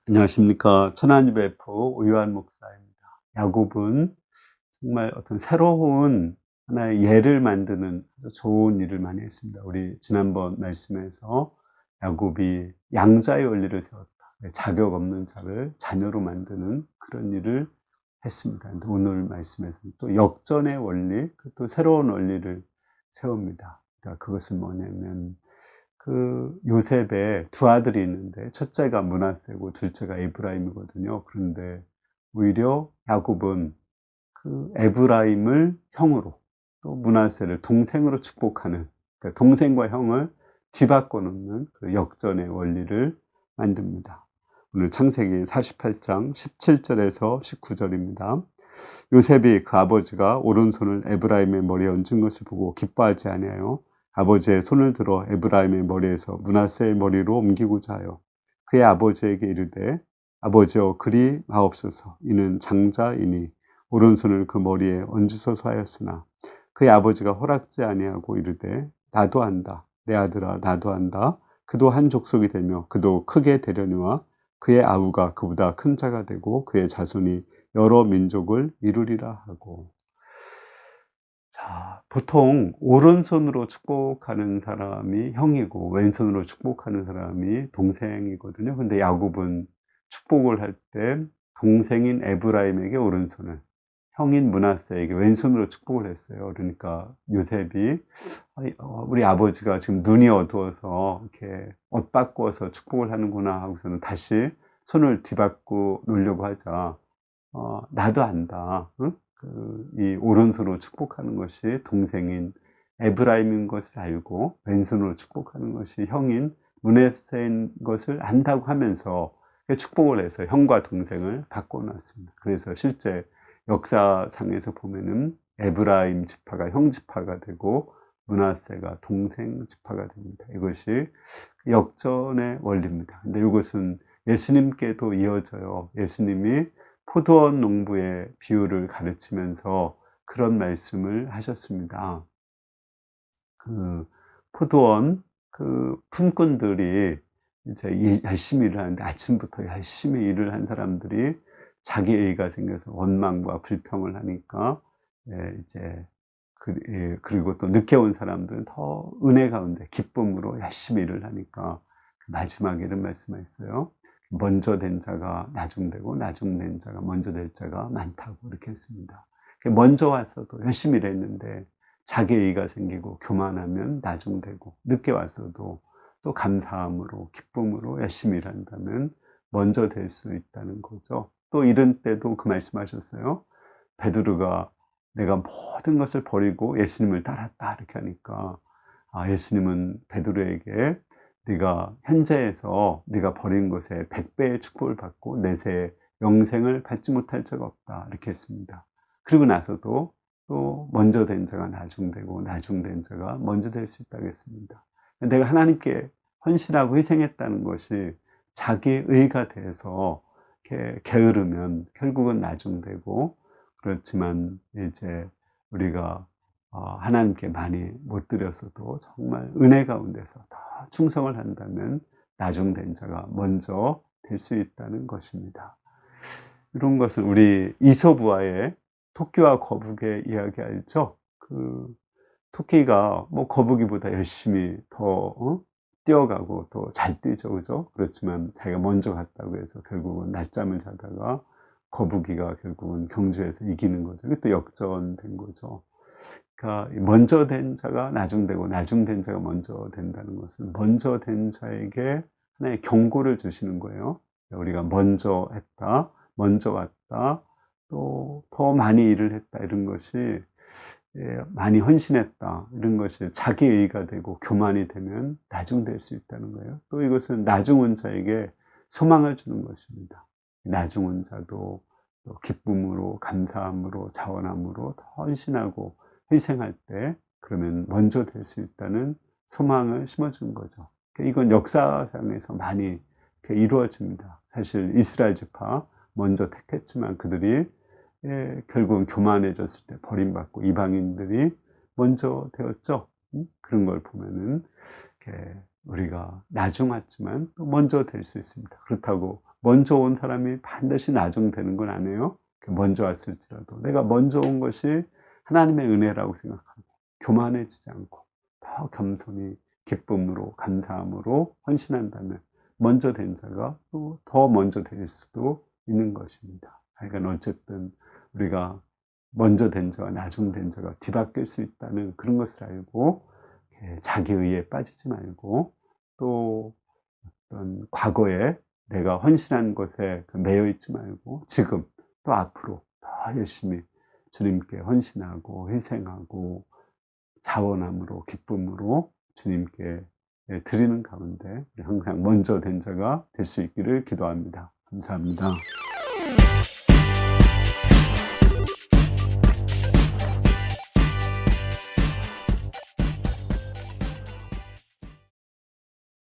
안녕하십니까. 천안유 베프 오유환 목사입니다. 야곱은 정말 어떤 새로운 하나의 예를 만드는 아주 좋은 일을 많이 했습니다. 우리 지난번 말씀에서 야곱이 양자의 원리를 세웠다. 자격 없는 자를 자녀로 만드는 그런 일을 했습니다. 근데 오늘 말씀에서는 또 역전의 원리, 또 새로운 원리를 세웁니다. 그러니까 그것은 뭐냐면 요셉의 두 아들이 있는데 첫째가 므낫세고 둘째가 에브라임이거든요. 그런데 오히려 야곱은 에브라임을 형으로, 또 므낫세를 동생으로 축복하는, 그러니까 동생과 형을 뒤바꿔 놓는 그 역전의 원리를 만듭니다. 오늘 창세기 48장 17절에서 19절입니다. 요셉이 그 아버지가 오른손을 에브라임의 머리에 얹은 것을 보고 기뻐하지 아니하여 아버지의 손을 들어 에브라임의 머리에서 므낫세의 머리로 옮기고자 하여 그의 아버지에게 이르되 아버지여 그리 마옵소서. 이는 장자이니 오른손을 그 머리에 얹으소서 하였으나 그의 아버지가 허락지 아니하고 이르되 나도 한다. 내 아들아 나도 한다. 그도 한 족속이 되며 그도 크게 되려니와 그의 아우가 그보다 큰 자가 되고 그의 자손이 여러 민족을 이루리라 하고. 자, 보통 오른손으로 축복하는 사람이 형이고 왼손으로 축복하는 사람이 동생이거든요. 근데 야곱은 축복을 할 때 동생인 에브라임에게 오른손을, 형인 므낫세에게 왼손으로 축복을 했어요. 그러니까 요셉이 우리 아버지가 지금 눈이 어두워서 이렇게 옷 바꿔서 축복을 하는구나 하고서는 다시 손을 뒤바꿔 놓으려고 하자. 나도 안다. 응? 이 오른손으로 축복하는 것이 동생인 에브라임인 것을 알고 왼손으로 축복하는 것이 형인 므낫세인 것을 안다고 하면서 축복을 해서 형과 동생을 바꿔놨습니다. 그래서 실제 역사상에서 보면은 에브라임 지파가 형 지파가 되고 므낫세가 동생 지파가 됩니다. 이것이 역전의 원리입니다. 근데 이것은 예수님께도 이어져요. 예수님이 포도원 농부의 비유를 가르치면서 그런 말씀을 하셨습니다. 포도원 품꾼들이 이제 열심히 일을 하는데 아침부터 열심히 일을 한 사람들이 자기 애가 생겨서 원망과 불평을 하니까 이제 그리고 또 늦게 온 사람들은 더 은혜 가운데 기쁨으로 열심히 일을 하니까 마지막에 이런 말씀하셨어요. 먼저 된 자가 나중되고 나중된 자가 먼저 될 자가 많다고 이렇게 했습니다. 먼저 와서도 열심히 일했는데 자기 의의가 생기고 교만하면 나중되고 늦게 와서도 또 감사함으로 기쁨으로 열심히 일한다면 먼저 될 수 있다는 거죠. 또 이런 때도 그 말씀하셨어요. 베드로가 내가 모든 것을 버리고 예수님을 따랐다 이렇게 하니까 예수님은 베드로에게 네가 현재에서 네가 버린 것에 100배의 축복을 받고 내세 영생을 받지 못할 자가 없다 이렇게 했습니다. 그리고 나서도 또 먼저 된 자가 나중되고 나중된 자가 먼저 될 수 있다고 했습니다. 내가 하나님께 헌신하고 희생했다는 것이 자기 의가 돼서 이렇게 게으르면 결국은 나중되고, 그렇지만 이제 우리가 하나님께 많이 못 드렸어도 정말 은혜 가운데서 더 충성을 한다면 나중된 자가 먼저 될 수 있다는 것입니다. 이런 것은 우리 이솝우화의 토끼와 거북의 이야기 알죠? 토끼가 뭐 거북이보다 열심히 더 뛰어가고 또 잘 뛰죠, 그죠? 그렇지만 자기가 먼저 갔다고 해서 결국은 낮잠을 자다가 거북이가 결국은 경주에서 이기는 거죠. 이게 또 역전된 거죠. 그러니까 먼저 된 자가 나중되고 나중된 자가 먼저 된다는 것은 먼저 된 자에게 하나의 경고를 주시는 거예요. 우리가 먼저 했다, 먼저 왔다, 또 더 많이 일을 했다, 이런 것이 많이 헌신했다, 이런 것이 자기의의가 되고 교만이 되면 나중될 수 있다는 거예요. 또 이것은 나중은 자에게 소망을 주는 것입니다. 나중은 자도 기쁨으로 감사함으로 자원함으로 더 헌신하고 희생할 때 그러면 먼저 될 수 있다는 소망을 심어주는 거죠. 이건 역사상에서 많이 이루어집니다. 사실 이스라엘 지파 먼저 택했지만 그들이 결국은 교만해졌을 때 버림받고 이방인들이 먼저 되었죠. 그런 걸 보면은 우리가 나중 왔지만 또 먼저 될 수 있습니다. 그렇다고 먼저 온 사람이 반드시 나중 되는 건 아니에요. 먼저 왔을지라도 내가 먼저 온 것이 하나님의 은혜라고 생각하고 교만해지지 않고 더 겸손히 기쁨으로 감사함으로 헌신한다면 먼저 된 자가 또 더 먼저 될 수도 있는 것입니다. 그러니까 어쨌든 우리가 먼저 된 자와 나중 된 자가 뒤바뀔 수 있다는 그런 것을 알고 자기 의에 빠지지 말고 또 어떤 과거에 내가 헌신한 것에 매여 있지 말고 지금 또 앞으로 더 열심히 주님께 헌신하고 희생하고 자원함으로 기쁨으로 주님께 드리는 가운데 항상 먼저 된 자가 될 수 있기를 기도합니다. 감사합니다.